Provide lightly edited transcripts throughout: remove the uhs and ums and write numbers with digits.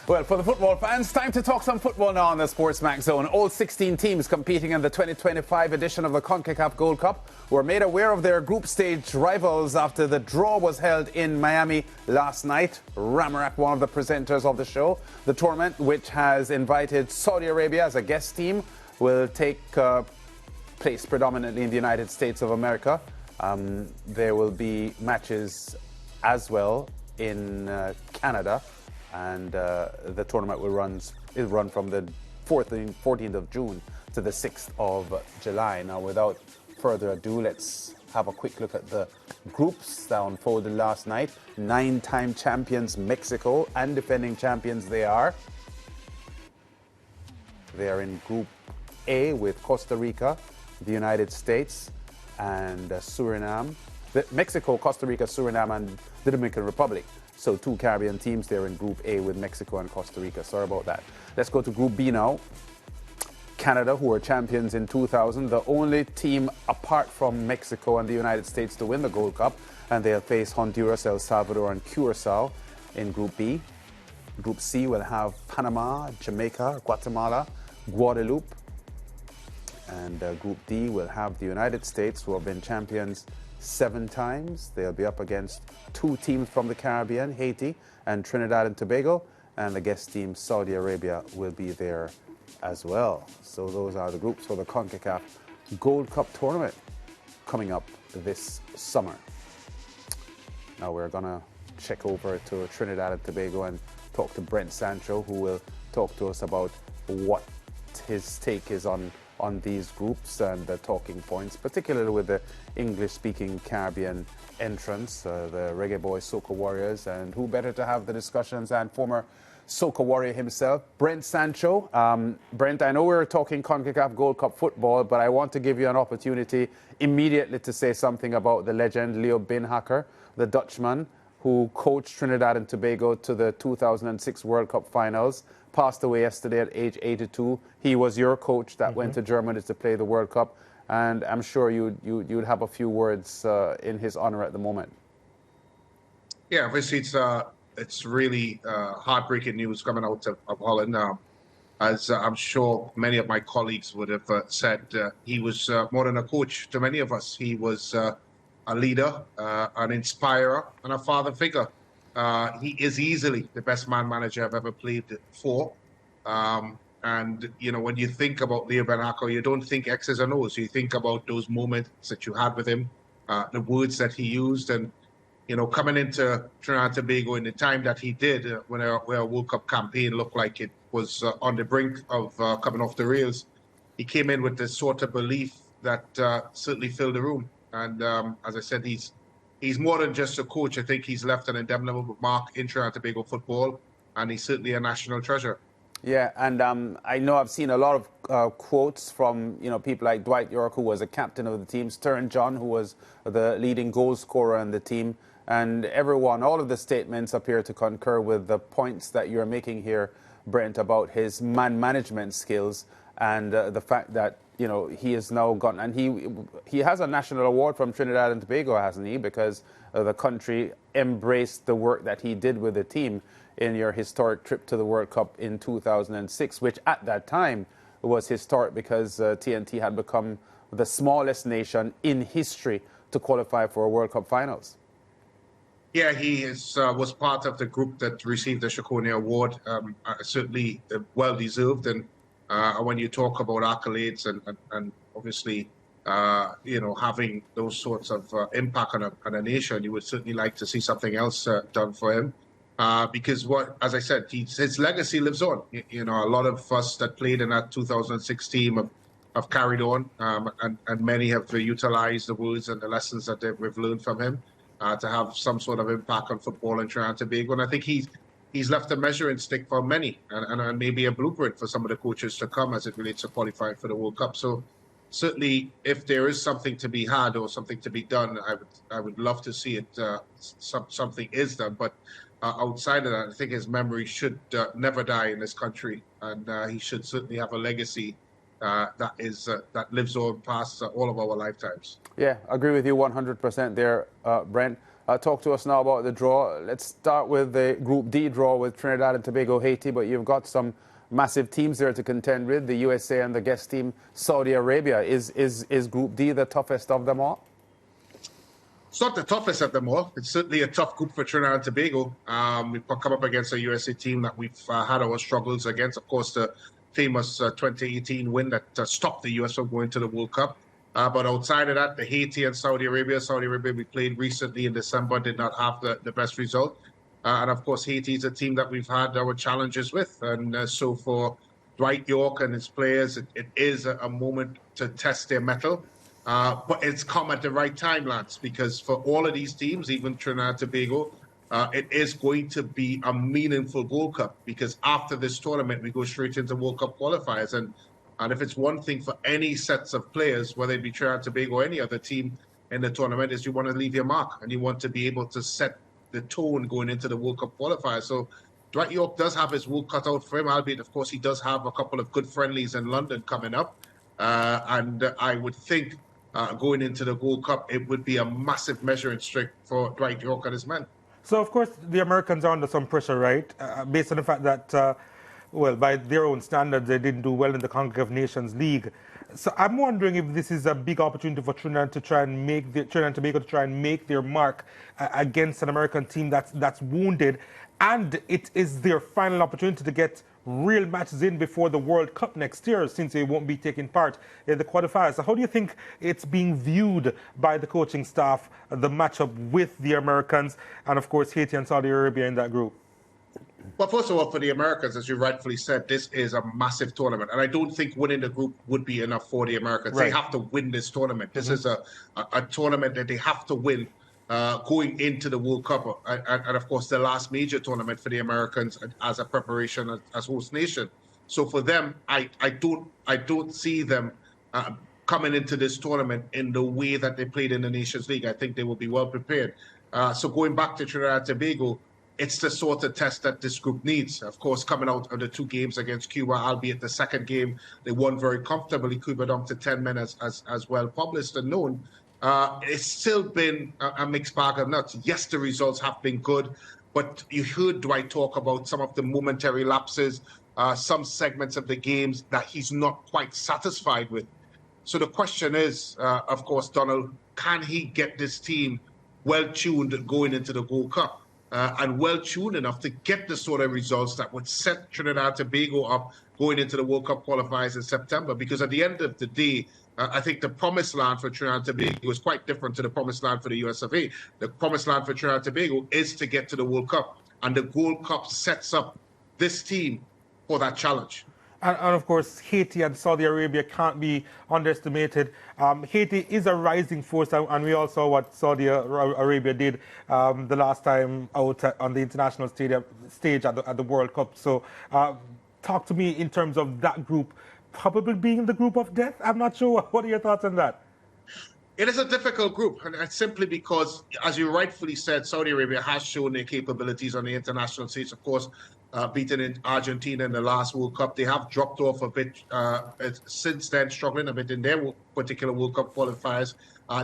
Well, for the football fans, time to talk some football now on the SportsMax Zone. All 16 teams competing in the 2025 edition of the CONCACAF Gold Cup were made aware of their group stage rivals after the draw was held in Miami last night. Ramarak, one of the presenters of the show. The tournament, which has invited Saudi Arabia as a guest team, will take place predominantly in the United States of America. There will be matches as well in Canada. And the tournament will run from the 14th of June to the 6th of July. Now, without further ado, let's have a quick look at the groups that unfolded last night. 9-time champions Mexico and defending champions they are. They are in Group A with Costa Rica, the United States, and Suriname. Mexico, Costa Rica, Suriname, and the Dominican Republic. So 2 Caribbean teams there in Group A with Mexico and Costa Rica. Sorry about that. Let's go to Group B now. Canada, who were champions in 2000, the only team apart from Mexico and the United States to win the Gold Cup. And they'll face Honduras, El Salvador, and Curacao in Group B. Group C will have Panama, Jamaica, Guatemala, Guadeloupe. And Group D will have the United States, who have been champions 7 times. They'll be up against 2 teams from the Caribbean, Haiti and Trinidad and Tobago, and the guest team Saudi Arabia will be there as well. So those are the groups for the CONCACAF Gold Cup tournament coming up this summer. Now we're gonna check over to Trinidad and Tobago and talk to Brent Sancho, who will talk to us about what his take is on these groups and the talking points, particularly with the English-speaking Caribbean entrants, the Reggae Boys Soca Warriors, and who better to have the discussions than former Soca Warrior himself, Brent Sancho. Brent, I know we're talking CONCACAF Gold Cup football, but I want to give you an opportunity immediately to say something about the legend Leo Beenhakker, the Dutchman who coached Trinidad and Tobago to the 2006 World Cup finals. Passed away yesterday at age 82. He was your coach that went to Germany to play the World Cup, and I'm sure you'd have a few words in his honor at the moment. Yeah, obviously it's really heartbreaking news coming out of Holland. As I'm sure many of my colleagues would have said, he was more than a coach to many of us. He was a leader, an inspirer, and a father figure. He is easily the best man manager I've ever played for. And, you know, when you think about Leo Beenhakker, you don't think X's and O's. You think about those moments that you had with him, the words that he used. And, you know, coming into Trinidad and Tobago in the time that he did, when our World Cup campaign looked like it was on the brink of coming off the rails, he came in with this sort of belief that certainly filled the room. And as I said, he's more than just a coach. I think he's left an indelible mark in Trinidad and Tobago football, and he's certainly a national treasure. Yeah, and I know I've seen a lot of quotes from people like Dwight York, who was a captain of the team, Stern John, who was the leading goal scorer in the team, and all of the statements appear to concur with the points that you're making here, Brent, about his man management skills and the fact that he has now gotten, and he has a national award from Trinidad and Tobago, hasn't he? Because the country embraced the work that he did with the team in your historic trip to the World Cup in 2006, which at that time was historic because TNT had become the smallest nation in history to qualify for a World Cup finals. Yeah, he was part of the group that received the Shakoni Award, certainly well-deserved. And when you talk about accolades and obviously, having those sorts of impact on a nation, you would certainly like to see something else done for him. Because as I said, his legacy lives on. A lot of us that played in that 2006 team have carried on, and many have utilized the words and the lessons that we've learned from him to have some sort of impact on football in Trinidad and Tobago. And I think he's left a measuring stick for many, and maybe a blueprint for some of the coaches to come as it relates to qualifying for the World Cup. So certainly, if there is something to be had or something to be done, I would love to see it. Something is done, but outside of that, I think his memory should never die in this country, and he should certainly have a legacy that lives on past all of our lifetimes. Yeah, I agree with you 100% there, Brent. talk to us now about the draw. Let's start with the Group D draw with Trinidad and Tobago, Haiti, but you've got some massive teams there to contend with, the USA and the guest team, Saudi Arabia. Is Group D the toughest of them all? It's not the toughest of them all. It's certainly a tough group for Trinidad and Tobago. We've come up against a USA team that we've had our struggles against. Of course, the famous 2018 win that stopped the US from going to the World Cup. But outside of that, the Haiti and Saudi Arabia we played recently in December, did not have the best result. And of course, Haiti is a team that we've had our challenges with. And so for Dwight Yorke and his players, it is a moment to test their mettle. But it's come at the right time, Lance, because for all of these teams, even Trinidad and Tobago, it is going to be a meaningful World Cup, because after this tournament, we go straight into World Cup qualifiers. And if it's one thing for any sets of players, whether it be Trinidad and Tobago or any other team in the tournament, is you want to leave your mark and you want to be able to set the tone going into the World Cup qualifier. So Dwight Yorke does have his work cut out for him, albeit, of course, he does have a couple of good friendlies in London coming up. And I would think going into the World Cup, it would be a massive measuring stick for Dwight Yorke and his men. So, of course, the Americans are under some pressure, right? Based on the fact that, well, by their own standards, they didn't do well in the CONCACAF Nations League. So I'm wondering if this is a big opportunity for Trinidad to try and make Trinidad and Tobago to try and make their mark against an American team that's wounded, and it is their final opportunity to get real matches in before the World Cup next year, since they won't be taking part in the qualifiers. So how do you think it's being viewed by the coaching staff, the matchup with the Americans, and of course Haiti and Saudi Arabia in that group? Well, first of all, for the Americans, as you rightfully said, this is a massive tournament. And I don't think winning the group would be enough for the Americans. Right. They have to win this tournament. This is a tournament that they have to win going into the World Cup. And of course, the last major tournament for the Americans as a preparation as host nation. So for them, I don't see them coming into this tournament in the way that they played in the Nations League. I think they will be well prepared. So going back to Trinidad and Tobago, it's the sort of test that this group needs. Of course, coming out of the 2 games against Cuba, albeit the second game, they won very comfortably. Cuba down to 10 men as well published and known. It's still been a mixed bag of nuts. Yes, the results have been good, but you heard Dwight talk about some of the momentary lapses, some segments of the games that he's not quite satisfied with. So the question is, of course, Donald, can he get this team well-tuned going into the World Cup? And well-tuned enough to get the sort of results that would set Trinidad and Tobago up going into the World Cup qualifiers in September. Because at the end of the day, I think the promised land for Trinidad and Tobago is quite different to the promised land for the US of A. The promised land for Trinidad and Tobago is to get to the World Cup. And the World Cup sets up this team for that challenge. And of course, Haiti and Saudi Arabia can't be underestimated. Haiti is a rising force, and we all saw what Saudi Arabia did the last time out on the international stage at the World Cup. So talk to me in terms of that group probably being the group of death. I'm not sure. What are your thoughts on that? It is a difficult group, and it's simply because, as you rightfully said, Saudi Arabia has shown their capabilities on the international stage. Of course, beaten in Argentina in the last World Cup. They have dropped off a bit since then, struggling a bit in their particular World Cup qualifiers.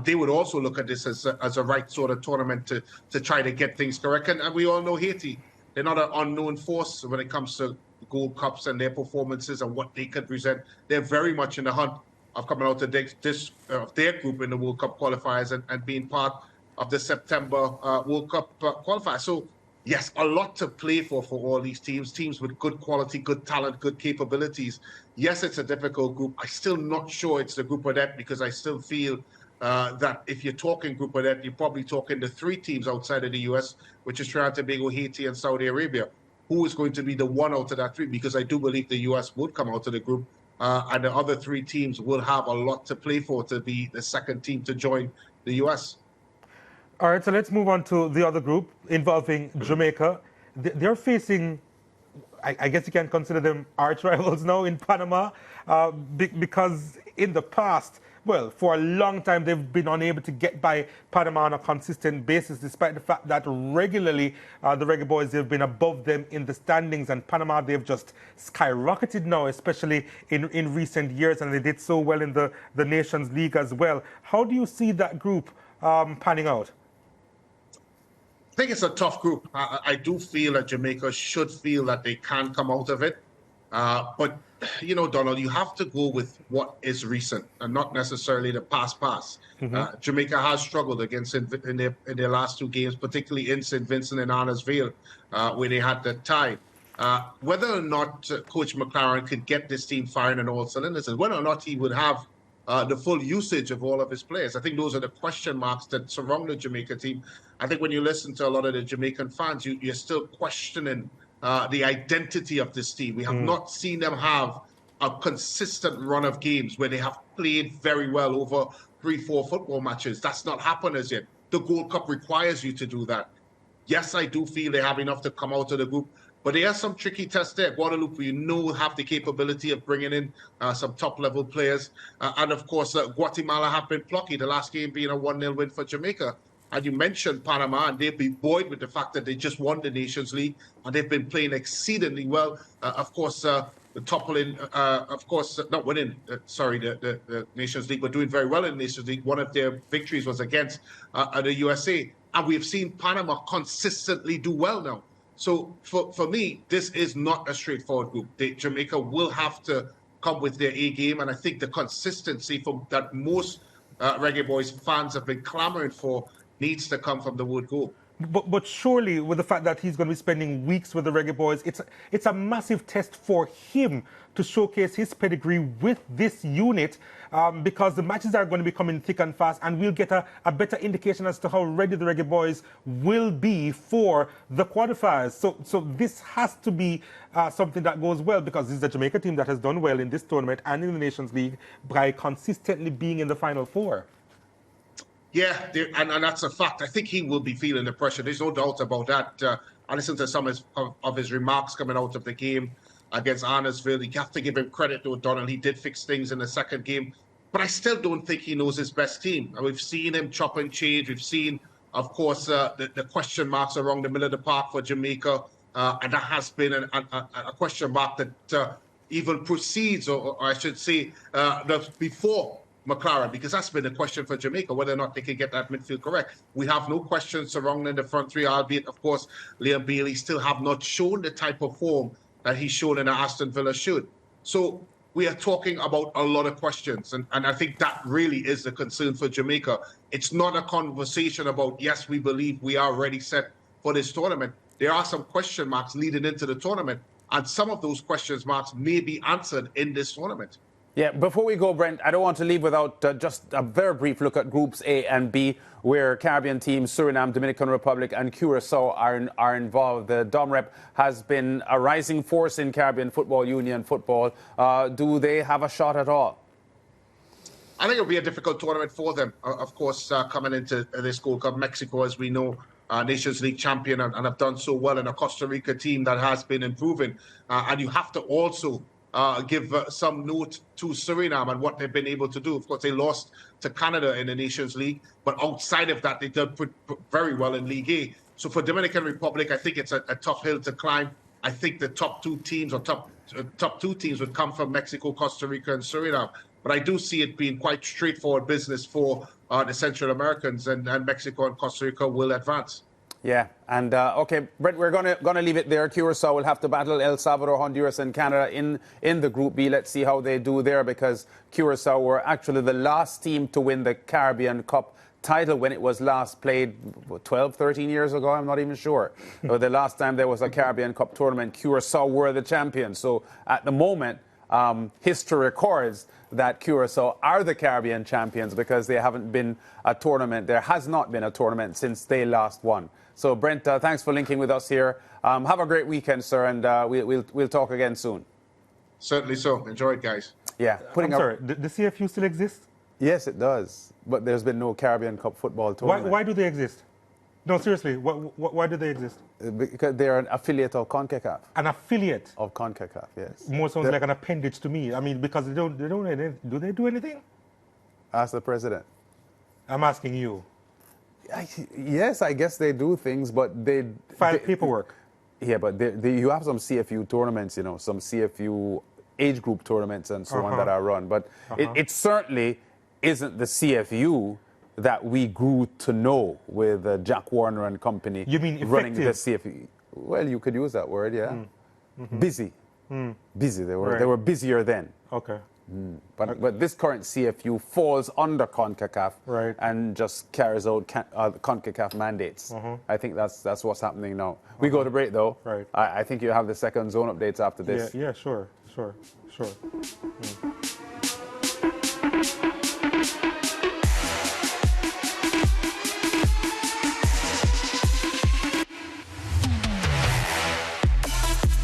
They would also look at this as a right sort of tournament to try to get things correct. And we all know Haiti. They're not an unknown force when it comes to Gold Cups and their performances and what they could present. They're very much in the hunt of coming out of their group in the World Cup qualifiers and being part of the September World Cup qualifiers. So, yes, a lot to play for all these teams with good quality, good talent, good capabilities. Yes, it's a difficult group. I'm still not sure it's the group of death, because I still feel that if you're talking group of death, you're probably talking the 3 teams outside of the US, which is Trinidad and Tobago, Haiti, and Saudi Arabia. Who is going to be the one out of that 3? Because I do believe the US would come out of the group, and the other 3 teams will have a lot to play for to be the second team to join the US. All right, so let's move on to the other group involving Jamaica. They're facing, I guess you can consider them arch rivals now in Panama, because in the past, well, for a long time, they've been unable to get by Panama on a consistent basis, despite the fact that regularly the Reggae Boys have been above them in the standings. And Panama, they've just skyrocketed now, especially in recent years, and they did so well in the Nations League as well. How do you see that group panning out? think it's a tough group. I do feel that Jamaica should feel that they can come out of it. But, you know, Donald, you have to go with what is recent and not necessarily the past. Jamaica has struggled against in their last two games, particularly in St. Vincent and Annisville, where they had the tie. Whether or not Coach McLaren could get this team firing on all cylinders, and whether or not he would have the full usage of all of his players. I think those are the question marks that surround the Jamaica team. I think when you listen to a lot of the Jamaican fans, you're still questioning the identity of this team. We have not seen them have a consistent run of games where they have played very well over 3-4 football matches. That's not happened as yet. The Gold Cup requires you to do that. Yes, I do feel they have enough to come out of the group, but there are some tricky tests there. Guadeloupe, you know, have the capability of bringing in some top-level players. And, of course, Guatemala have been plucky, the last game being a 1-0 win for Jamaica. And you mentioned Panama, and they've been buoyed with the fact that they just won the Nations League, and they've been playing exceedingly well. Of course, toppling, of course, not winning, the Nations League, but doing very well in the Nations League. One of their victories was against the USA. And we've seen Panama consistently do well now. So for me, this is not a straightforward group. Jamaica will have to come with their A game, and I think the consistency that most Reggae Boys fans have been clamoring for needs to come from the Wood Goal. But surely, with the fact that he's going to be spending weeks with the Reggae Boys, it's a massive test for him to showcase his pedigree with this unit, because the matches are going to be coming thick and fast, and we'll get a better indication as to how ready the Reggae Boys will be for the qualifiers. So this has to be something that goes well, because this is a Jamaica team that has done well in this tournament and in the Nations League by consistently being in the Final Four. Yeah, and that's a fact. I think he will be feeling the pressure. There's no doubt about that. I listened to some of his remarks coming out of the game against Annisville. You have to give him credit to O'Donnell. He did fix things in the second game. But I still don't think he knows his best team. And we've seen him chop and change. We've seen, of course, the question marks around the middle of the park for Jamaica. And that has been a question mark that even precedes, or I should say, before McLaren, because that's been a question for Jamaica, whether or not they can get that midfield correct. We have no questions surrounding the front three, albeit, of course, Liam Bailey still have not shown the type of form that he's shown in Aston Villa should. So we are talking about a lot of questions, and I think that really is the concern for Jamaica. It's not a conversation about, yes, we believe we are ready set for this tournament. There are some question marks leading into the tournament, and some of those question marks may be answered in this tournament. Yeah, before we go, Brent, I don't want to leave without just a very brief look at Groups A and B, where Caribbean teams Suriname, Dominican Republic and Curacao are involved. The DOMREP has been a rising force in Caribbean Football Union football. Do they have a shot at all? I think it'll be a difficult tournament for them. Of course, coming into this Gold Cup, Mexico, as we know, Nations League champion and have done so well, in a Costa Rica team that has been improving. And you have to also give some note to Suriname and what they've been able to do. Of course, they lost to Canada in the Nations League, but outside of that, they did put very well in League A. So for Dominican Republic, I think it's a tough hill to climb. I think the top two teams would come from Mexico, Costa Rica, and Suriname. But I do see it being quite straightforward business for the Central Americans, and Mexico and Costa Rica will advance. Yeah, and okay, Brent, we're gonna leave it there. Curacao will have to battle El Salvador, Honduras, and Canada in the Group B. Let's see how they do there, because Curacao were actually the last team to win the Caribbean Cup title when it was last played 12, 13 years ago. I'm not even sure. The last time there was a Caribbean Cup tournament, Curacao were the champions. So at the moment, history records that Curacao are the Caribbean champions, because they haven't been a tournament. There has not been a tournament since they last won. So, Brent, thanks for linking with us here. Have a great weekend, sir, and we'll talk again soon. Certainly so. Enjoy it, guys. Yeah. I'm sorry, the CFU still exists? Yes, it does. But there's been no Caribbean Cup football tournament. Why do they exist? No, seriously, why do they exist? Because they're an affiliate of CONCACAF. An affiliate? Of CONCACAF, yes. More sounds like an appendage to me. I mean, because do they do anything? Ask the president. I'm asking you. Yes, I guess they do things, but they file paperwork. Yeah, but you have some CFU tournaments, you know, some CFU age group tournaments and so on that are run. But it certainly isn't the CFU that we grew to know with Jack Warner and company. You mean running the effective? CFU? Well, you could use that word, yeah. Busy. Busy. They were busier then. Okay. But this current CFU falls under CONCACAF and just carries out CONCACAF mandates. I think that's what's happening now. We go to break though. Right. I think you have the second zone updates after this. Yeah, sure.